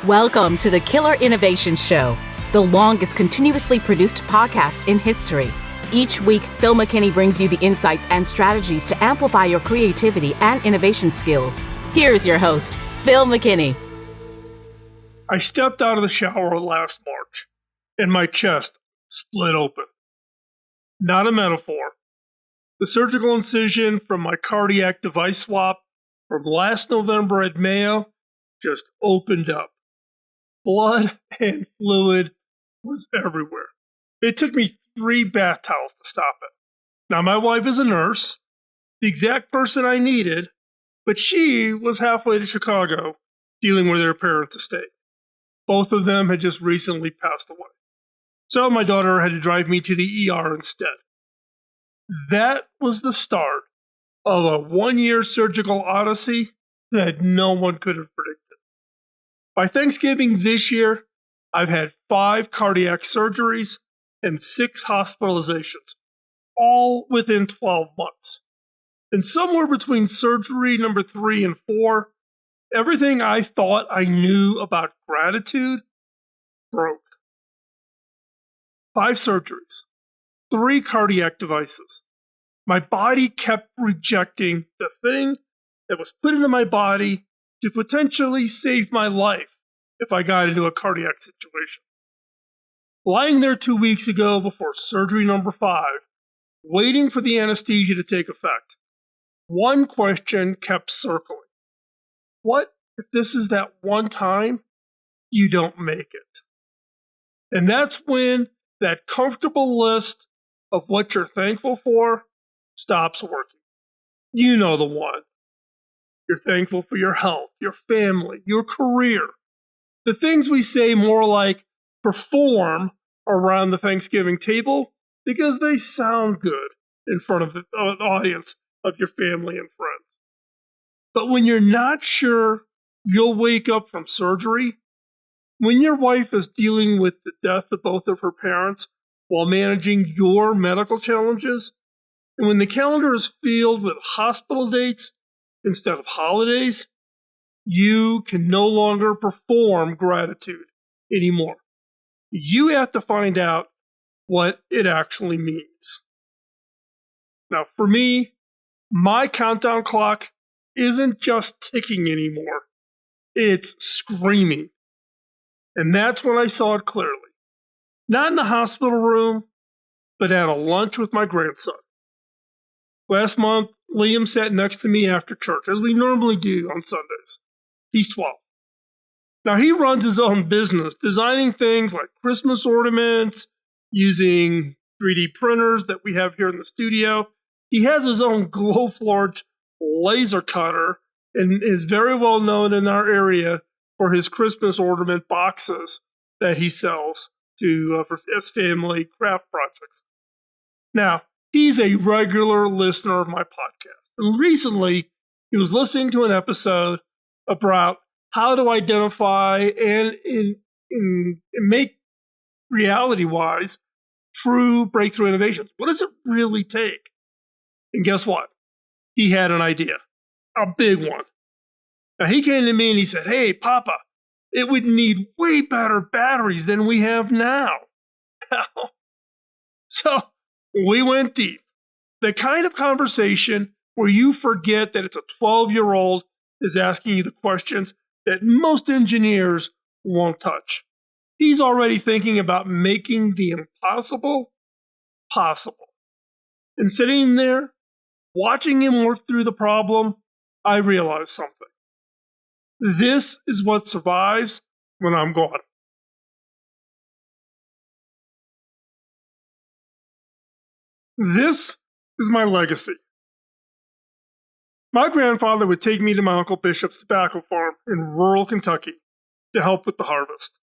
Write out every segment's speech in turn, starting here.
Welcome to the Killer Innovation Show, the longest continuously produced podcast in history. Each week, Phil McKinney brings you the insights and strategies to amplify your creativity and innovation skills. Here's your host, Phil McKinney. I stepped out of the shower last March, and my chest split open. Not a metaphor. The surgical incision from my cardiac device swap from last November at Mayo just opened up. Blood and fluid was everywhere. It took me 3 bath towels to stop it. Now, my wife is a nurse, the exact person I needed, but she was halfway to Chicago dealing with their parents' estate. Both of them had just recently passed away. So my daughter had to drive me to the ER instead. That was the start of a 1-year surgical odyssey that no one could have predicted. By Thanksgiving this year, I've had 5 cardiac surgeries and 6 hospitalizations, all within 12 months. And somewhere between surgery number 3 and 4, everything I thought I knew about gratitude broke. 5 surgeries, 3 cardiac devices. My body kept rejecting the thing that was put into my body to potentially save my life if I got into a cardiac situation. Lying there 2 weeks ago before surgery number 5, waiting for the anesthesia to take effect, one question kept circling. What if this is that one time you don't make it? And that's when that comfortable list of what you're thankful for stops working. You know the one. You're thankful for your health, your family, your career. The things we say more like perform around the Thanksgiving table because they sound good in front of an audience of your family and friends. But when you're not sure you'll wake up from surgery, when your wife is dealing with the death of both of her parents while managing your medical challenges, and when the calendar is filled with hospital dates instead of holidays, you can no longer perform gratitude anymore. You have to find out what it actually means. Now, for me, my countdown clock isn't just ticking anymore. It's screaming. And that's when I saw it clearly. Not in the hospital room, but at a lunch with my grandson. Last month, Liam sat next to me after church, as we normally do on Sundays. He's 12. Now, he runs his own business, designing things like Christmas ornaments, using 3D printers that we have here in the studio. He has his own glow-forged laser cutter and is very well known in our area for his Christmas ornament boxes that he sells to for his family craft projects. Now, he's a regular listener of my podcast. And recently, he was listening to an episode about how to identify and make reality-wise true breakthrough innovations. What does it really take? And guess what? He had an idea, a big one. Now, he came to me and he said, "Hey, Papa, it would need way better batteries than we have now." So we went deep. The kind of conversation where you forget that it's a 12-year-old is asking you the questions that most engineers won't touch. He's already thinking about making the impossible possible. And sitting there, watching him work through the problem, I realized something. This is what survives when I'm gone. This is my legacy. My grandfather would take me to my Uncle Bishop's tobacco farm in rural Kentucky to help with the harvest.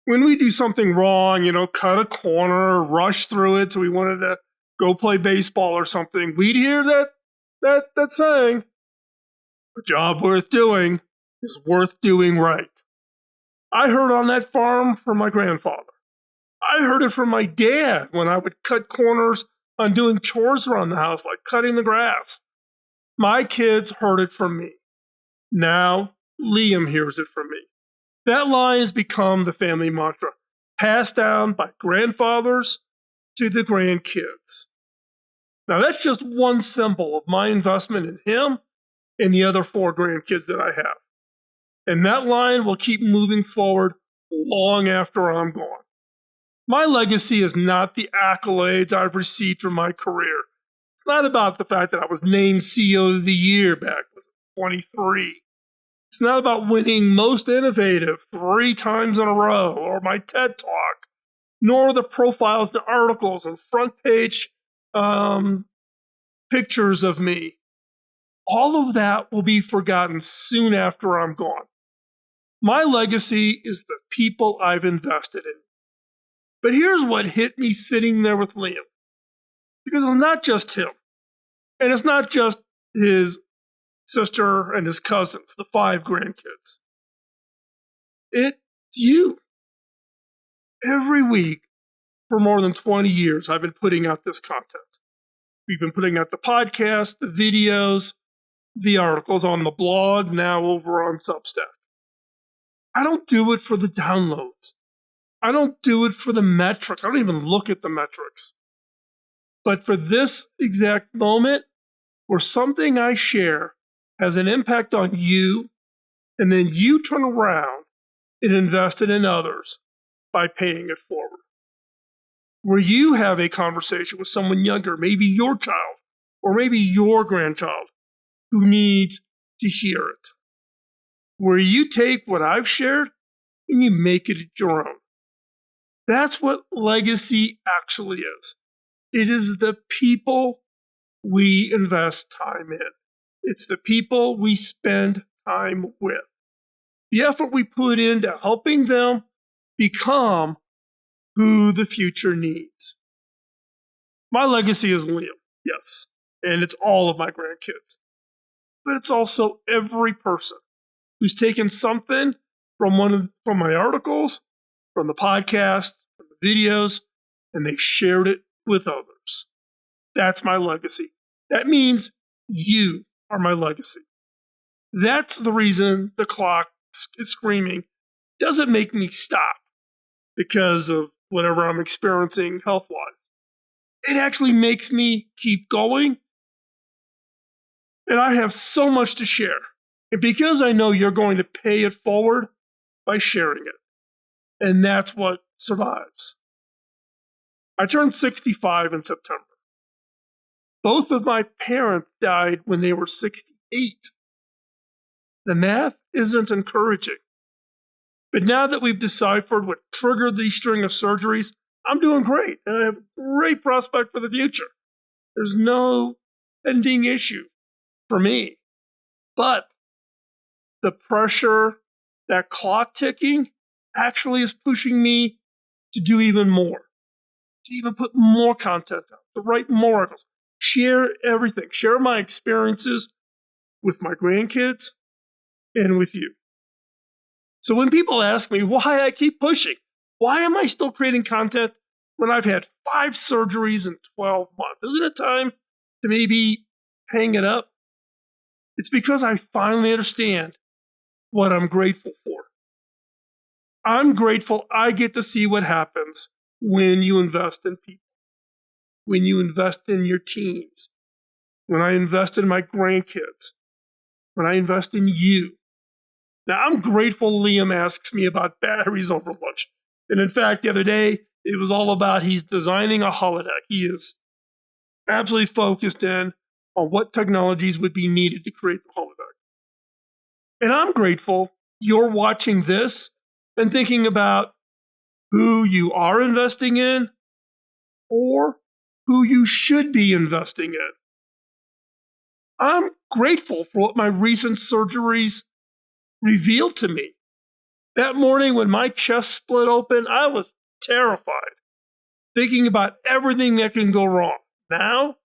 When we do something wrong, cut a corner, rush through it, so we wanted to go play baseball or something, we'd hear that saying, "A job worth doing is worth doing right." I heard on that farm from my grandfather. I heard it from my dad when I would cut corners on doing chores around the house, like cutting the grass. My kids heard it from me. Now, Liam hears it from me. That line has become the family mantra, passed down by grandfathers to the grandkids. Now, that's just one symbol of my investment in him and the other 4 grandkids that I have. And that line will keep moving forward long after I'm gone. My legacy is not the accolades I've received from my career. It's not about the fact that I was named CEO of the Year back when I was 23. It's not about winning Most Innovative 3 times in a row or my TED Talk, nor the profiles, the articles, and front page pictures of me. All of that will be forgotten soon after I'm gone. My legacy is the people I've invested in. But here's what hit me sitting there with Liam. Because it's not just him. And it's not just his sister and his cousins, the 5 grandkids. It's you. Every week for more than 20 years, I've been putting out this content. We've been putting out the podcast, the videos, the articles on the blog, now over on Substack. I don't do it for the downloads. I don't do it for the metrics. I don't even look at the metrics. But for this exact moment, where something I share has an impact on you, and then you turn around and invest it in others by paying it forward. Where you have a conversation with someone younger, maybe your child, or maybe your grandchild, who needs to hear it. Where you take what I've shared and you make it your own. That's what legacy actually is. It is the people we invest time in. It's the people we spend time with. The effort we put into helping them become who the future needs. My legacy is Liam, yes, and it's all of my grandkids. But it's also every person who's taken something from my articles, from the podcast, from the videos, and they shared it with others. That's my legacy. That means you are my legacy. That's the reason the clock is screaming. Doesn't make me stop because of whatever I'm experiencing health-wise. It actually makes me keep going. And I have so much to share. And because I know you're going to pay it forward by sharing it. And that's what survives. I turned 65 in September. Both of my parents died when they were 68. The math isn't encouraging. But now that we've deciphered what triggered these string of surgeries, I'm doing great. And I have a great prospect for the future. There's no pending issue for me. But the pressure, that clock ticking, actually is pushing me to do even more. To even put more content out, to write more articles, share everything, share my experiences with my grandkids and with you. So when people ask me why I keep pushing, why am I still creating content when I've had 5 surgeries in 12 months? Isn't it time to maybe hang it up? It's because I finally understand what I'm grateful for. I'm grateful I get to see what happens when you invest in people, when you invest in your teams, when I invest in my grandkids, when I invest in you. Now, I'm grateful Liam asks me about batteries over lunch. And in fact, the other day, it was all about he's designing a holodeck. He is absolutely focused in on what technologies would be needed to create the holodeck. And I'm grateful you're watching this and thinking about who you are investing in or who you should be investing in. I'm grateful for what my recent surgeries revealed to me. That morning when my chest split open, I was terrified, thinking about everything that can go wrong. Now,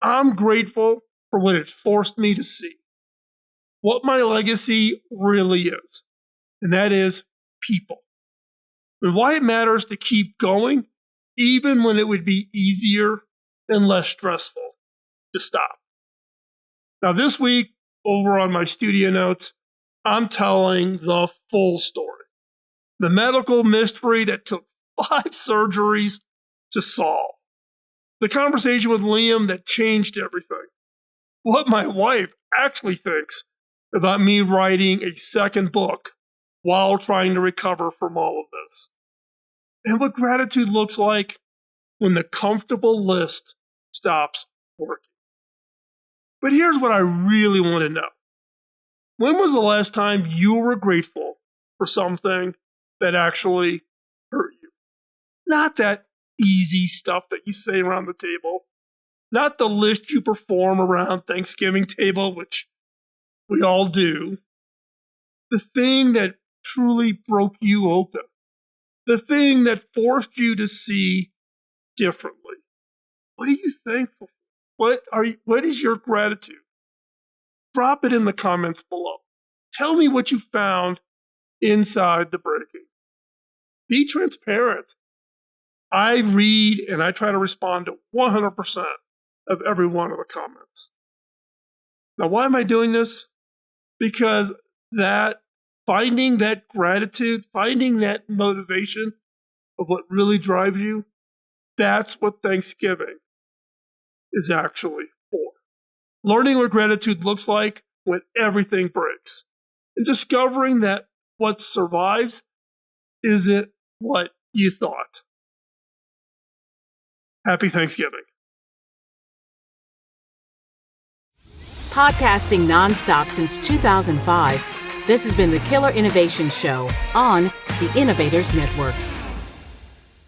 I'm grateful for what it forced me to see, what my legacy really is, and that is people. And why it matters to keep going, even when it would be easier and less stressful to stop. Now, this week, over on my studio notes, I'm telling the full story. The medical mystery that took 5 surgeries to solve. The conversation with Liam that changed everything. What my wife actually thinks about me writing a second book while trying to recover from all of this. And what gratitude looks like when the comfortable list stops working. But here's what I really want to know. When was the last time you were grateful for something that actually hurt you? Not that easy stuff that you say around the table. Not the list you perform around Thanksgiving table, which we all do. The thing that truly broke you open. The thing that forced you to see differently. What are you thankful for? What is your gratitude? Drop it in the comments below. Tell me what you found inside the breaking. Be transparent. I read and I try to respond to 100% of every one of the comments. Now, why am I doing this? Because finding that gratitude, finding that motivation of what really drives you, that's what Thanksgiving is actually for. Learning what gratitude looks like when everything breaks. And discovering that what survives isn't what you thought. Happy Thanksgiving. Podcasting nonstop since 2005, this has been the Killer Innovation Show on the Innovators Network.